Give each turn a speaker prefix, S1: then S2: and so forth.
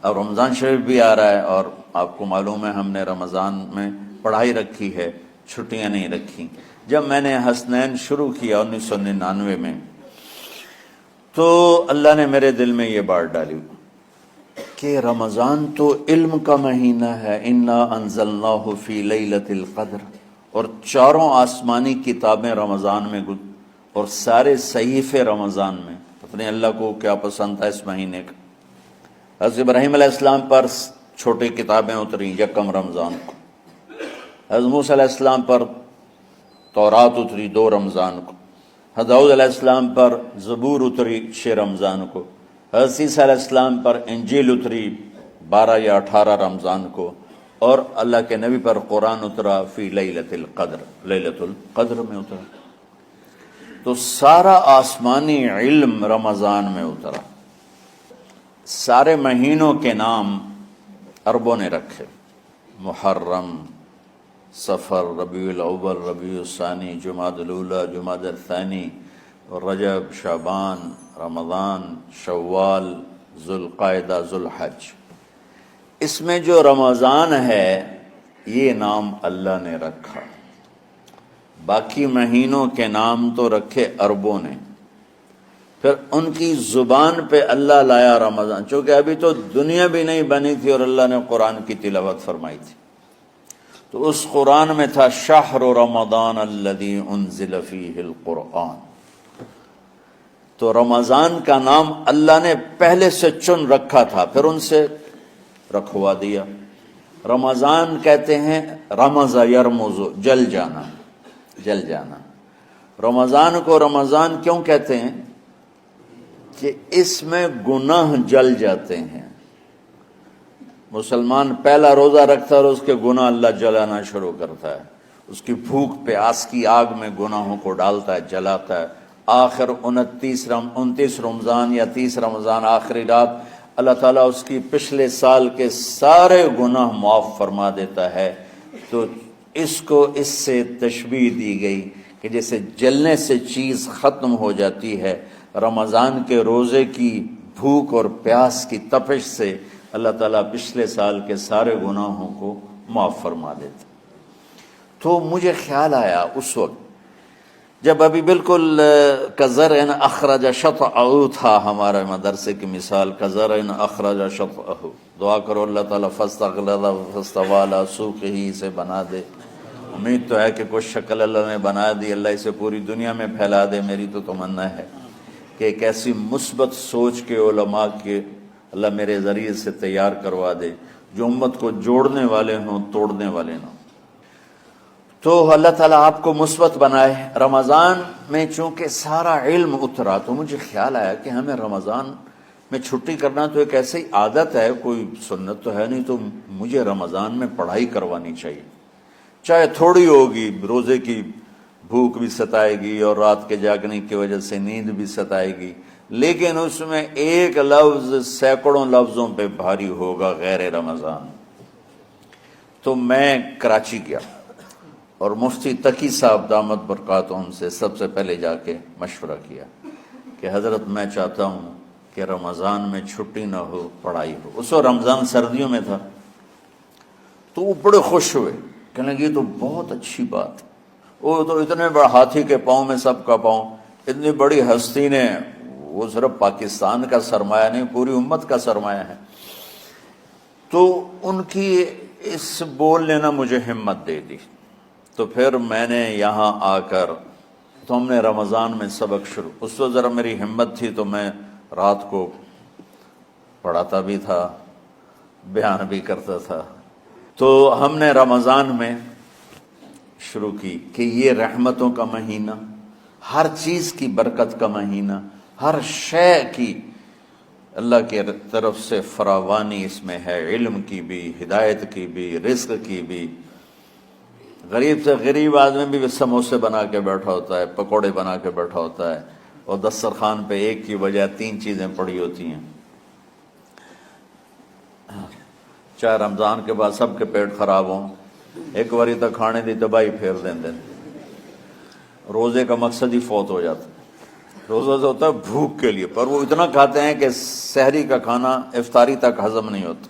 S1: اب رمضان شریف بھی آ رہا ہے اور آپ کو معلوم ہے ہم نے رمضان میں پڑھائی رکھی ہے، چھٹیاں نہیں رکھی۔ جب میں نے حسنین شروع کیا 1999 میں، تو اللہ نے میرے دل میں یہ بات ڈالی کہ رمضان تو علم کا مہینہ ہے، انا انزلناہ فی لیلۃ القدر، اور چاروں آسمانی کتابیں رمضان میں اور سارے صحیفے رمضان میں۔ اپنے اللہ کو کیا پسند تھا اس مہینے کا؟ حضرت ابراہیم علیہ السلام پر چھوٹی کتابیں اتری یکم رمضان کو، حضرت موسیٰ علیہ السلام پر تورات اتری 2 رمضان کو، حضرت داؤد علیہ السلام پر زبور اتری 6 رمضان کو، حضرت عیسیٰ علیہ السلام پر انجیل اتری 12 یا 18 رمضان کو، اور اللہ کے نبی پر قرآن اترا فی لیلۃ القدر، لیلۃ القدر میں اترا۔ تو سارا آسمانی علم رمضان میں اترا۔ سارے مہینوں کے نام عربوں نے رکھے، محرم، صفر، ربیع الاول، ربیع الثانی، جمادی الاولی، جمادی الثانی، رجب، شعبان، رمضان، شوال، ذوالقعدہ، ذوالحج۔ اس میں جو رمضان ہے یہ نام اللہ نے رکھا، باقی مہینوں کے نام تو رکھے عربوں نے۔ پھر ان کی زبان پہ اللہ لایا رمضان، چونکہ ابھی تو دنیا بھی نہیں بنی تھی اور اللہ نے قرآن کی تلاوت فرمائی تھی، تو اس قرآن میں تھا شہر رمضان الذی انزل فیہ القرآن۔ تو رمضان کا نام اللہ نے پہلے سے چن رکھا تھا، پھر ان سے رکھوا دیا۔ رمضان کہتے ہیں رمض یرمز، جل جانا، جل جانا۔ رمضان کو رمضان کیوں کہتے ہیں؟ کہ اس میں گناہ جل جاتے ہیں۔ مسلمان پہلا روزہ رکھتا ہے اور اس کے گناہ اللہ جلانا شروع کرتا ہے، اس کی بھوک پیاس کی آگ میں گناہوں کو ڈالتا ہے، جلاتا ہے۔ آخر 29 رمضان یا 30 رمضان آخری رات اللہ تعالیٰ اس کی پچھلے سال کے سارے گناہ معاف فرما دیتا ہے۔ تو اس کو اس سے تشبیہ دی گئی کہ جیسے جلنے سے چیز ختم ہو جاتی ہے، رمضان کے روزے کی بھوک اور پیاس کی تپش سے اللہ تعالیٰ پچھلے سال کے سارے گناہوں کو معاف فرما دیتا۔ تو مجھے خیال آیا اس وقت جب ابھی بالکل کزرع اخرج شطأہ تھا، ہمارے مدرسے کی مثال کزرع اخرج شطأہ، دعا کرو اللہ تعالیٰ فاستغلظ فاستوی علی سوقہ، اسے بنا دے۔ امید تو ہے کہ کچھ شکل اللہ نے بنا دی، اللہ اسے پوری دنیا میں پھیلا دے۔ میری تو تمنا ہے کہ ایک ایسی مثبت سوچ کے علماء کے اللہ میرے ذریعے سے تیار کروا دے جو امت کو جوڑنے والے ہوں، توڑنے والے نہ ہوں۔ تو اللہ تعالیٰ آپ کو مثبت بنائے۔ رمضان میں چونکہ سارا علم اترا تو مجھے خیال آیا کہ ہمیں رمضان میں چھٹی کرنا تو ایک ایسی عادت ہے، کوئی سنت تو ہے نہیں، تو مجھے رمضان میں پڑھائی کروانی چاہیے، چاہے تھوڑی ہوگی۔ روزے کی بھوک بھی ستائے گی اور رات کے جاگنے کی وجہ سے نیند بھی ستائے گی، لیکن اس میں ایک لفظ سینکڑوں لفظوں پہ بھاری ہوگا، غیر رمضان۔ تو میں کراچی گیا اور مفتی تقی صاحب دامت برکاتہم سے سب سے پہلے جا کے مشورہ کیا کہ حضرت میں چاہتا ہوں کہ رمضان میں چھٹی نہ ہو، پڑھائی ہو۔ اس وقت رمضان سردیوں میں تھا، تو وہ بڑے خوش ہوئے، کہنے لگے یہ تو بہت اچھی بات۔ وہ تو اتنے بڑے ہاتھی کے پاؤں میں سب کا پاؤں، اتنی بڑی ہستی نے، وہ صرف پاکستان کا سرمایہ نہیں پوری امت کا سرمایہ ہے۔ تو ان کی اس بولنے نے مجھے ہمت دے دی۔ تو پھر میں نے یہاں آ کر تو ہم نے رمضان میں سبق شروع، اس وقت ذرا میری ہمت تھی تو میں رات کو پڑھاتا بھی تھا، بیان بھی کرتا تھا۔ تو ہم نے رمضان میں شروع کی کہ یہ رحمتوں کا مہینہ، ہر چیز کی برکت کا مہینہ، ہر شے کی اللہ کی طرف سے فراوانی اس میں ہے، علم کی بھی، ہدایت کی بھی، رزق کی بھی۔ غریب سے غریب آدمی بھی سموسے بنا کے بیٹھا ہوتا ہے، پکوڑے بنا کے بیٹھا ہوتا ہے، اور دسترخوان پہ ایک کی بجائے 3 چیزیں پڑی ہوتی ہیں۔ چاہے رمضان کے بعد سب کے پیٹ خراب ہوں، ایک باری تو کھانے دی تباہی پھیر دیں۔ روزے کا مقصد ہی فوت ہو جاتا ہے۔ روزہ جو ہوتا ہے بھوک کے لیے، پر وہ اتنا کھاتے ہیں کہ سحری کا کھانا افطاری تک ہضم نہیں ہوتا۔